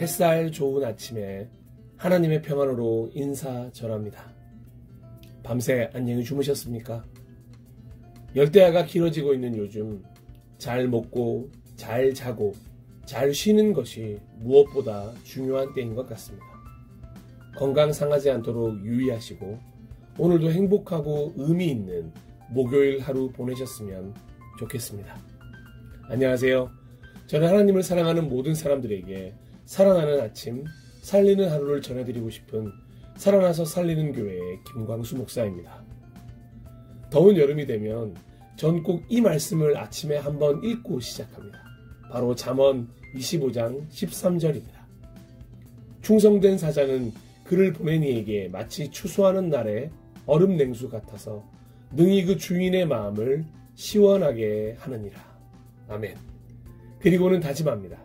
햇살 좋은 아침에 하나님의 평안으로 인사 전합니다. 밤새 안녕히 주무셨습니까? 열대야가 길어지고 있는 요즘 잘 먹고 잘 자고 잘 쉬는 것이 무엇보다 중요한 때인 것 같습니다. 건강 상하지 않도록 유의하시고 오늘도 행복하고 의미 있는 목요일 하루 보내셨으면 좋겠습니다. 안녕하세요. 저는 하나님을 사랑하는 모든 사람들에게 살아나는 아침, 살리는 하루를 전해드리고 싶은 살아나서 살리는 교회의 김광수 목사입니다. 더운 여름이 되면 전 꼭 이 말씀을 아침에 한번 읽고 시작합니다. 바로 잠언 25장 13절입니다. 충성된 사자는 그를 보낸 이에게 마치 추수하는 날의 얼음 냉수 같아서 능히 그 주인의 마음을 시원하게 하느니라. 아멘. 그리고는 다짐합니다.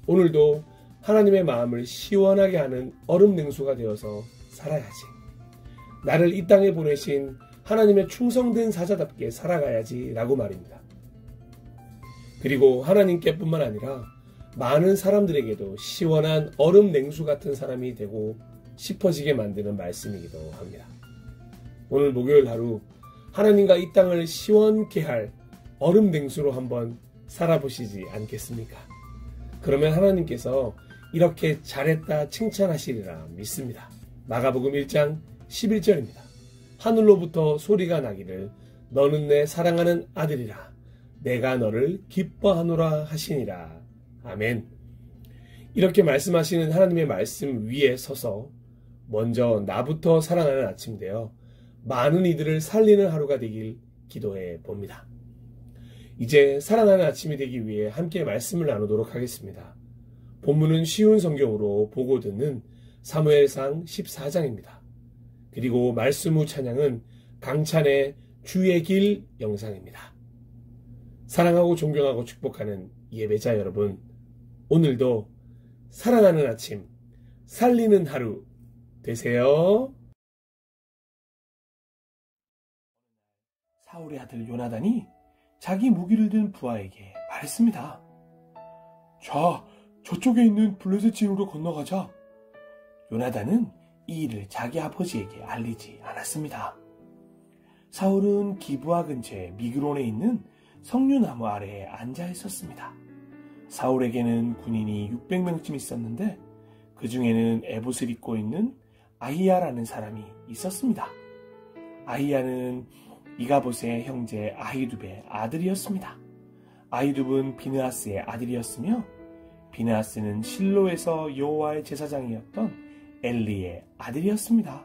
오늘도 하나님의 마음을 시원하게 하는 얼음 냉수가 되어서 살아야지. 나를 이 땅에 보내신 하나님의 충성된 사자답게 살아가야지 라고 말입니다. 그리고 하나님께 뿐만 아니라 많은 사람들에게도 시원한 얼음 냉수 같은 사람이 되고 싶어지게 만드는 말씀이기도 합니다. 오늘 목요일 하루 하나님과 이 땅을 시원케 할 얼음 냉수로 한번 살아보시지 않겠습니까? 그러면 하나님께서 이렇게 잘했다 칭찬하시리라 믿습니다. 마가복음 1장 11절입니다. 하늘로부터 소리가 나기를 너는 내 사랑하는 아들이라 내가 너를 기뻐하노라 하시니라. 아멘. 이렇게 말씀하시는 하나님의 말씀 위에 서서 먼저 나부터 살아나는 아침 되어 많은 이들을 살리는 하루가 되길 기도해 봅니다. 이제 살아나는 아침이 되기 위해 함께 말씀을 나누도록 하겠습니다. 본문은 쉬운 성경으로 보고 듣는 사무엘상 14장입니다. 그리고 말씀 후 찬양은 강찬의 주의 길 영상입니다. 사랑하고 존경하고 축복하는 예배자 여러분, 오늘도 살아나는 아침, 살리는 하루 되세요. 사울의 아들 요나단이 자기 무기를 든 부하에게 말했습니다. 자, 저쪽에 있는 블레셋 진으로 건너가자. 요나단은 이 일을 자기 아버지에게 알리지 않았습니다. 사울은 기브아 근처에 미그론에 있는 석류나무 아래에 앉아 있었습니다. 사울에게는 군인이 600명쯤 있었는데 그 중에는 에봇을 입고 있는 아히야라는 사람이 있었습니다. 아히야는 이가봇의 형제 아히둡의 아들이었습니다. 아히둡은 비느하스의 아들이었으며 비느하스는 실로에서 여호와의 제사장이었던 엘리의 아들이었습니다.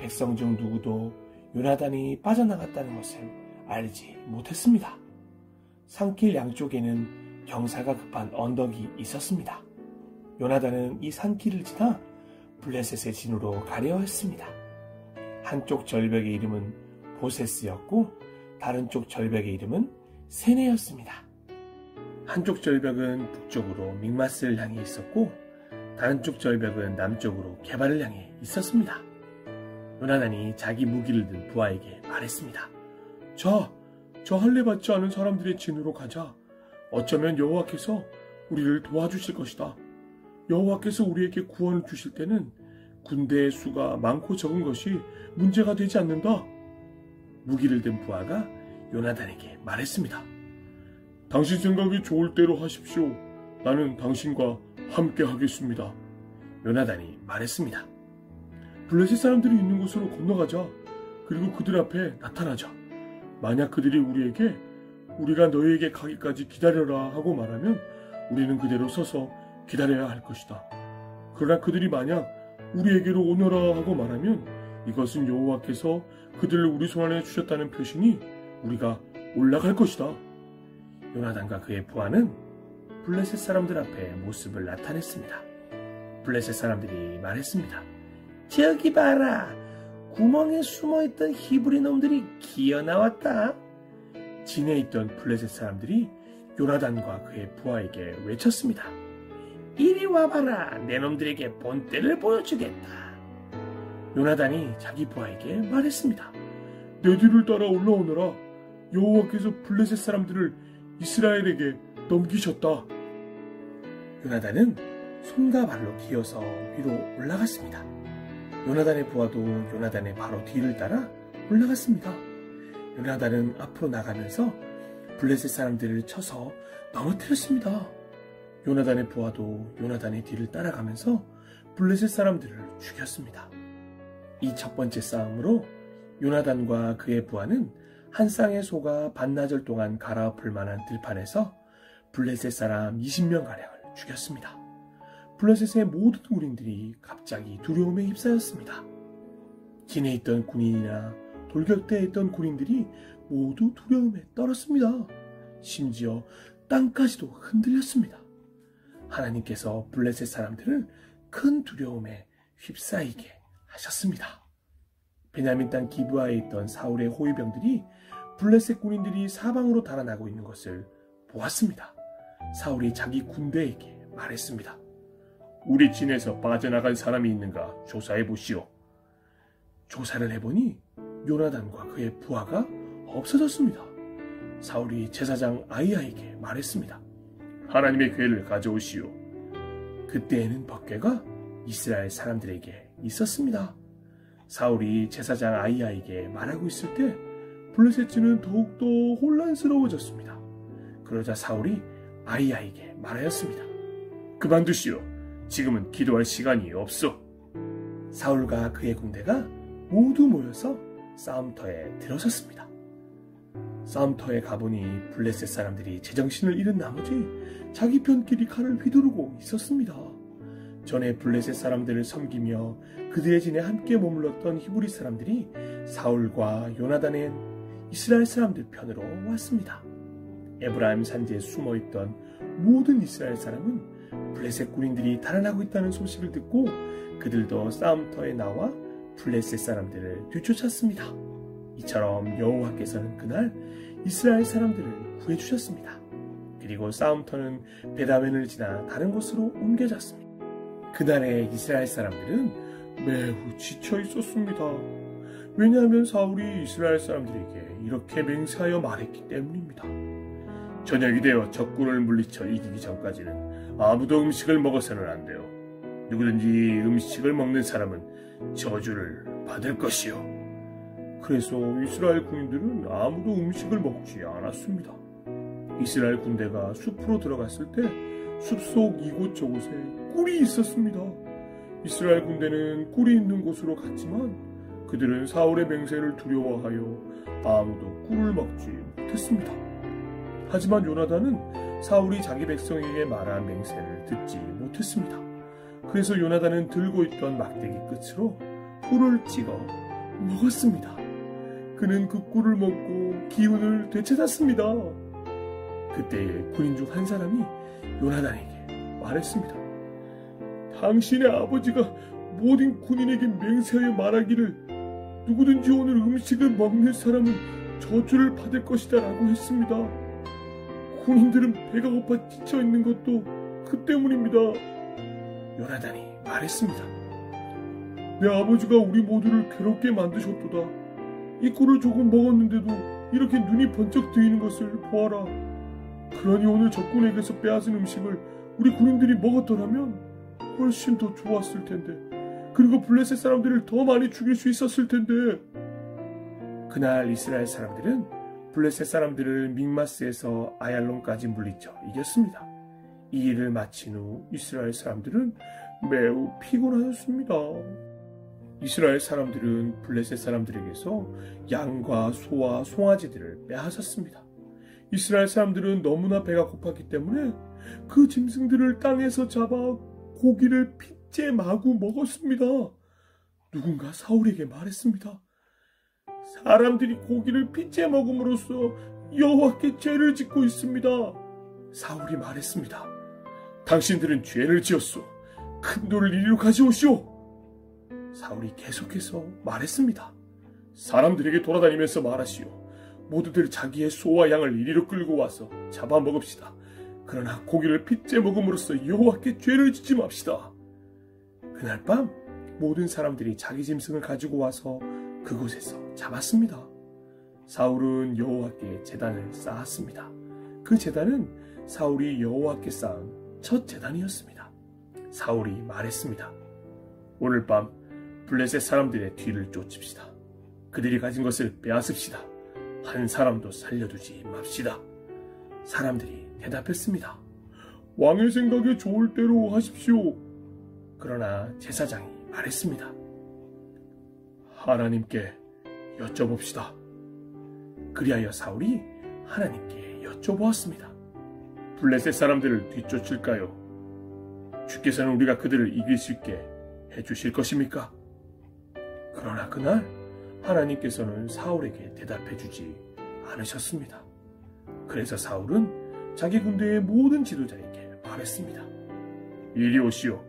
백성 중 누구도 요나단이 빠져나갔다는 것을 알지 못했습니다. 산길 양쪽에는 경사가 급한 언덕이 있었습니다. 요나단은 이 산길을 지나 블레셋의 진으로 가려 했습니다. 한쪽 절벽의 이름은 보세스였고 다른 쪽 절벽의 이름은 세네였습니다. 한쪽 절벽은 북쪽으로 믹마스를 향해 있었고 다른 쪽 절벽은 남쪽으로 게발을 향해 있었습니다. 요나단이 자기 무기를 든 부하에게 말했습니다. 자, 저 할례 받지 않은 사람들의 진으로 가자. 어쩌면 여호와께서 우리를 도와주실 것이다. 여호와께서 우리에게 구원을 주실 때는 군대의 수가 많고 적은 것이 문제가 되지 않는다. 무기를 든 부하가 요나단에게 말했습니다. 당신 생각이 좋을 대로 하십시오. 나는 당신과 함께 하겠습니다. 요나단이 말했습니다. 블레셋 사람들이 있는 곳으로 건너가자. 그리고 그들 앞에 나타나자. 만약 그들이 우리에게 우리가 너희에게 가기까지 기다려라 하고 말하면 우리는 그대로 서서 기다려야 할 것이다. 그러나 그들이 만약 우리에게로 오너라 하고 말하면 이것은 여호와께서 그들을 우리 손 안에 주셨다는 표시니 우리가 올라갈 것이다. 요나단과 그의 부하는 블레셋 사람들 앞에 모습을 나타냈습니다. 블레셋 사람들이 말했습니다. 저기 봐라. 구멍에 숨어있던 히브리 놈들이 기어나왔다. 진에 있던 블레셋 사람들이 요나단과 그의 부하에게 외쳤습니다. 이리 와봐라. 내 놈들에게 본때를 보여주겠다. 요나단이 자기 부하에게 말했습니다. 내 뒤를 따라 올라오너라. 여호와께서 블레셋 사람들을 이스라엘에게 넘기셨다. 요나단은 손과 발로 기어서 위로 올라갔습니다. 요나단의 부하도 요나단의 바로 뒤를 따라 올라갔습니다. 요나단은 앞으로 나가면서 블레셋 사람들을 쳐서 넘어뜨렸습니다. 요나단의 부하도 요나단의 뒤를 따라가면서 블레셋 사람들을 죽였습니다. 이 첫 번째 싸움으로 요나단과 그의 부하는 한 쌍의 소가 반나절 동안 갈아엎을 만한 들판에서 블레셋 사람 20명가량을 죽였습니다. 블레셋의 모든 군인들이 갑자기 두려움에 휩싸였습니다. 진에 있던 군인이나 돌격대에 있던 군인들이 모두 두려움에 떨었습니다. 심지어 땅까지도 흔들렸습니다. 하나님께서 블레셋 사람들을 큰 두려움에 휩싸이게 하셨습니다. 베냐민 땅 기브아에 있던 사울의 호위병들이 블레셋 군인들이 사방으로 달아나고 있는 것을 보았습니다. 사울이 자기 군대에게 말했습니다. 우리 진에서 빠져나간 사람이 있는가 조사해 보시오. 조사를 해보니 요나단과 그의 부하가 없어졌습니다. 사울이 제사장 아히야에게 말했습니다. 하나님의 궤를 가져오시오. 그때에는 법궤가 이스라엘 사람들에게 있었습니다. 사울이 제사장 아히야에게 말하고 있을 때 블레셋진은 더욱더 혼란스러워졌습니다. 그러자 사울이 아히야에게 말하였습니다. 그만두시오. 지금은 기도할 시간이 없어. 사울과 그의 군대가 모두 모여서 싸움터에 들어섰습니다. 싸움터에 가보니 블레셋 사람들이 제정신을 잃은 나머지 자기 편끼리 칼을 휘두르고 있었습니다. 전에 블레셋 사람들을 섬기며 그들의 진에 함께 머물렀던 히브리 사람들이 사울과 요나단의 이스라엘 사람들 편으로 왔습니다. 에브라임 산지에 숨어있던 모든 이스라엘 사람은 블레셋 군인들이 달아나고 있다는 소식을 듣고 그들도 싸움터에 나와 블레셋 사람들을 뒤쫓았습니다. 이처럼 여호와께서는 그날 이스라엘 사람들을 구해주셨습니다. 그리고 싸움터는 베다웬을 지나 다른 곳으로 옮겨졌습니다. 그날의 이스라엘 사람들은 매우 지쳐 있었습니다. 왜냐하면 사울이 이스라엘 사람들에게 이렇게 맹세하여 말했기 때문입니다. 저녁이 되어 적군을 물리쳐 이기기 전까지는 아무도 음식을 먹어서는 안 돼요. 누구든지 음식을 먹는 사람은 저주를 받을 것이요. 그래서 이스라엘 군인들은 아무도 음식을 먹지 않았습니다. 이스라엘 군대가 숲으로 들어갔을 때 숲속 이곳저곳에 꿀이 있었습니다. 이스라엘 군대는 꿀이 있는 곳으로 갔지만 그들은 사울의 맹세를 두려워하여 아무도 꿀을 먹지 못했습니다. 하지만 요나단은 사울이 자기 백성에게 말한 맹세를 듣지 못했습니다. 그래서 요나단은 들고 있던 막대기 끝으로 꿀을 찍어 먹었습니다. 그는 그 꿀을 먹고 기운을 되찾았습니다. 그때 군인 중 한 사람이 요나단에게 말했습니다. 당신의 아버지가 모든 군인에게 맹세하여 말하기를 누구든지 오늘 음식을 먹는 사람은 저주를 받을 것이다 라고 했습니다. 군인들은 배가 고파 지쳐있는 것도 그 때문입니다. 요나단이 말했습니다. 내 아버지가 우리 모두를 괴롭게 만드셨도다. 이 꿀을 조금 먹었는데도 이렇게 눈이 번쩍 뜨이는 것을 보아라. 그러니 오늘 적군에게서 빼앗은 음식을 우리 군인들이 먹었더라면 훨씬 더 좋았을 텐데, 그리고 블레셋 사람들을 더 많이 죽일 수 있었을 텐데. 그날 이스라엘 사람들은 블레셋 사람들을 믹마스에서 아얄론까지 물리쳐 이겼습니다. 이 일을 마친 후 이스라엘 사람들은 매우 피곤하였습니다. 이스라엘 사람들은 블레셋 사람들에게서 양과 소와 송아지들을 빼앗았습니다. 이스라엘 사람들은 너무나 배가 고팠기 때문에 그 짐승들을 땅에서 잡아 고기를 핏째 마구 먹었습니다. 누군가 사울에게 말했습니다. 사람들이 고기를 핏째 먹음으로써 여호와께 죄를 짓고 있습니다. 사울이 말했습니다. 당신들은 죄를 지었소. 큰 돌을 이리로 가져오시오. 사울이 계속해서 말했습니다. 사람들에게 돌아다니면서 말하시오. 모두들 자기의 소와 양을 이리로 끌고 와서 잡아먹읍시다. 그러나 고기를 핏째 먹음으로써 여호와께 죄를 짓지 맙시다. 그날 밤 모든 사람들이 자기 짐승을 가지고 와서 그곳에서 잡았습니다. 사울은 여호와께 제단을 쌓았습니다. 그 제단은 사울이 여호와께 쌓은 첫 제단이었습니다. 사울이 말했습니다. 오늘 밤 블레셋 사람들의 뒤를 쫓읍시다. 그들이 가진 것을 빼앗읍시다. 한 사람도 살려두지 맙시다. 사람들이 대답했습니다. 왕의 생각에 좋을 대로 하십시오. 그러나 제사장이 말했습니다. 하나님께 여쭤봅시다. 그리하여 사울이 하나님께 여쭤보았습니다. 블레셋 사람들을 뒤쫓을까요? 주께서는 우리가 그들을 이길 수 있게 해주실 것입니까? 그러나 그날 하나님께서는 사울에게 대답해주지 않으셨습니다. 그래서 사울은 자기 군대의 모든 지도자에게 말했습니다. 이리 오시오.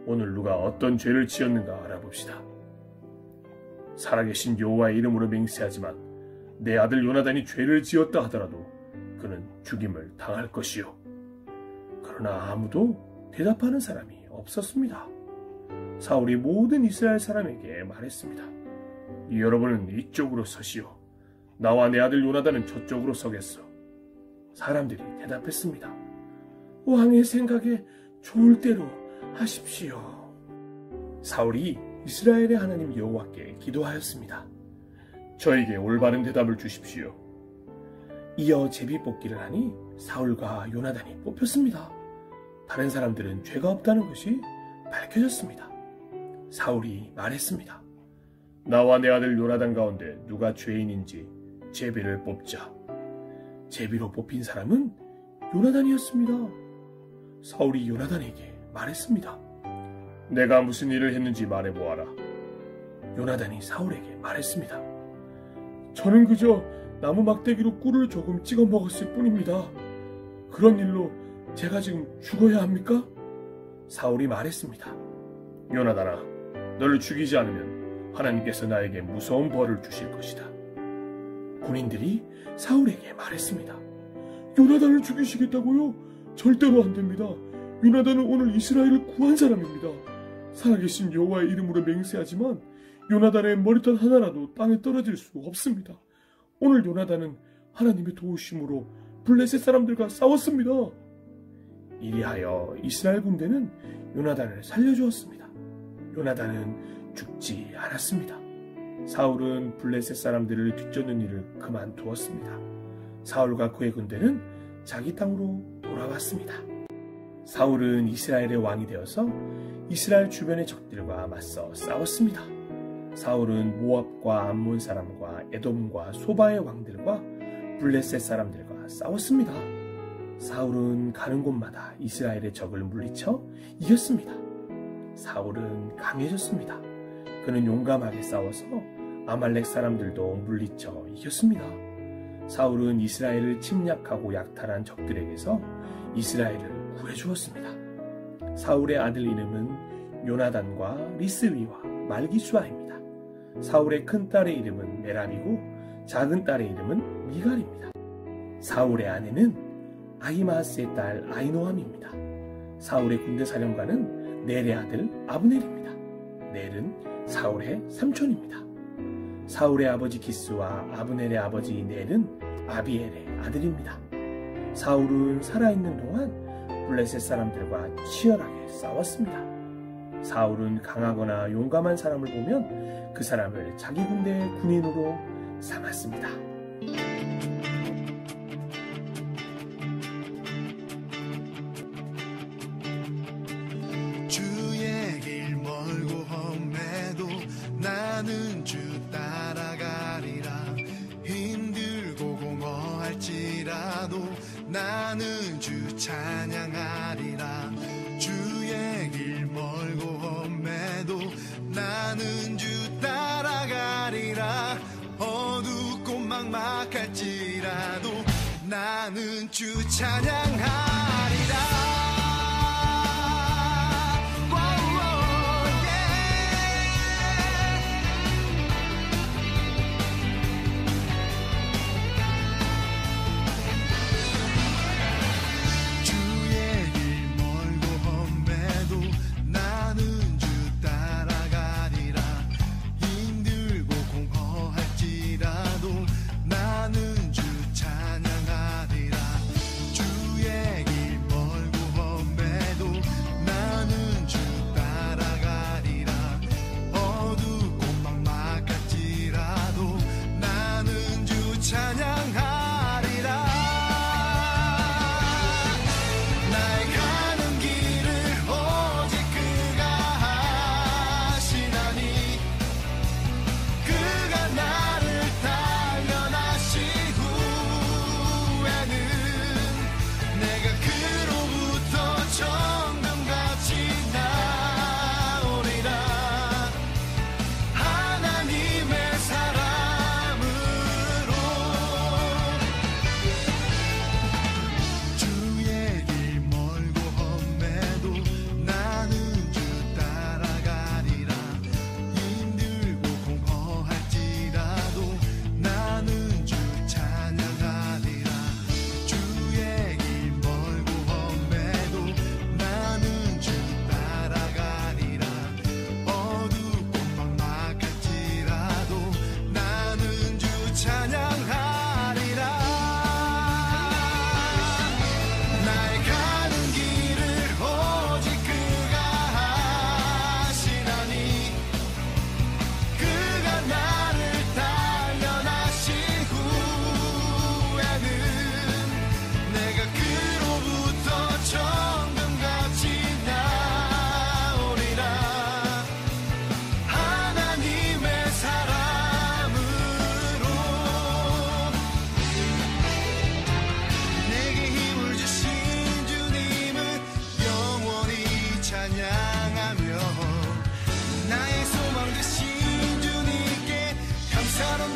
오늘 누가 어떤 죄를 지었는가 알아봅시다. 살아계신 여호와의 이름으로 맹세하지만 내 아들 요나단이 죄를 지었다 하더라도 그는 죽임을 당할 것이요. 그러나 아무도 대답하는 사람이 없었습니다. 사울이 모든 이스라엘 사람에게 말했습니다. 여러분은 이쪽으로 서시오. 나와 내 아들 요나단은 저쪽으로 서겠소. 사람들이 대답했습니다. 왕의 생각에 좋을 대로 하십시오. 사울이 이스라엘의 하나님 여호와께 기도하였습니다. 저에게 올바른 대답을 주십시오. 이어 제비뽑기를 하니 사울과 요나단이 뽑혔습니다. 다른 사람들은 죄가 없다는 것이 밝혀졌습니다. 사울이 말했습니다. 나와 내 아들 요나단 가운데 누가 죄인인지 제비를 뽑자. 제비로 뽑힌 사람은 요나단이었습니다. 사울이 요나단에게 말했습니다. 내가 무슨 일을 했는지 말해보아라. 요나단이 사울에게 말했습니다. 저는 그저 나무 막대기로 꿀을 조금 찍어 먹었을 뿐입니다. 그런 일로 제가 지금 죽어야 합니까? 사울이 말했습니다. 요나단아, 너를 죽이지 않으면 하나님께서 나에게 무서운 벌을 주실 것이다. 군인들이 사울에게 말했습니다. 요나단을 죽이시겠다고요? 절대로 안 됩니다. 요나단은 오늘 이스라엘을 구한 사람입니다. 살아계신 여호와의 이름으로 맹세하지만 요나단의 머리털 하나라도 땅에 떨어질 수 없습니다. 오늘 요나단은 하나님의 도우심으로 블레셋 사람들과 싸웠습니다. 이리하여 이스라엘 군대는 요나단을 살려주었습니다. 요나단은 죽지 않았습니다. 사울은 블레셋 사람들을 뒤쫓는 일을 그만두었습니다. 사울과 그의 군대는 자기 땅으로 돌아왔습니다. 사울은 이스라엘의 왕이 되어서 이스라엘 주변의 적들과 맞서 싸웠습니다. 사울은 모압과 암몬 사람과 에돔과 소바의 왕들과 블레셋 사람들과 싸웠습니다. 사울은 가는 곳마다 이스라엘의 적을 물리쳐 이겼습니다. 사울은 강해졌습니다. 그는 용감하게 싸워서 아말렉 사람들도 물리쳐 이겼습니다. 사울은 이스라엘을 침략하고 약탈한 적들에게서 이스라엘을 구해주었습니다. 사울의 아들 이름은 요나단과 리스위와 말기수아입니다. 사울의 큰 딸의 이름은 메람이고 작은 딸의 이름은 미갈입니다. 사울의 아내는 아히마아스의 딸 아히노함입니다. 사울의 군대 사령관은 넬의 아들 아브넬입니다. 넬은 사울의 삼촌입니다. 사울의 아버지 기스와 아브넬의 아버지 넬은 아비엘의 아들입니다. 사울은 살아있는 동안 블레셋 사람들과 치열하게 싸웠습니다. 사울은 강하거나 용감한 사람을 보면 그 사람을 자기 군대의 군인으로 삼았습니다. 주의 길 멀고 험해도 나는 주 따라가리라. 힘들고 공허할지라도 나는 주 찬양하리라. 주의 길 멀고 험해도 나는 주 따라가리라. 어둡고 막막할지라도 나는 주 찬양하리라. 찬양하리라. 주의 길 멀고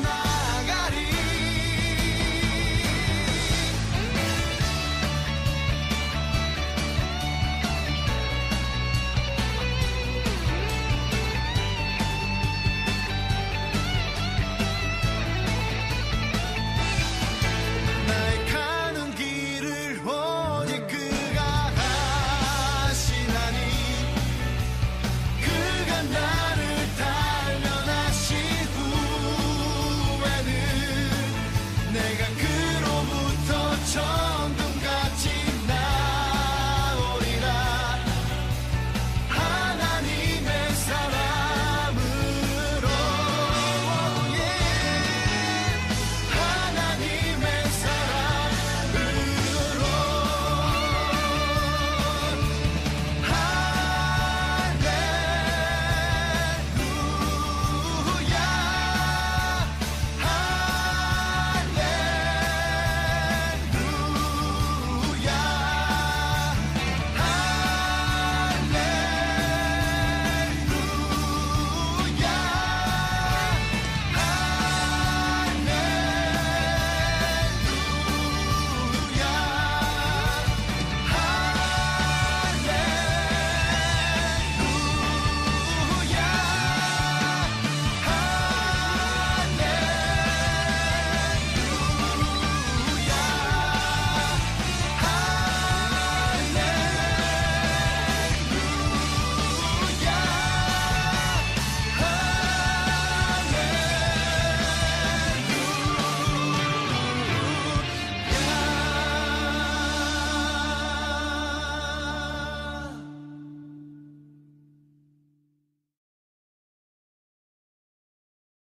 나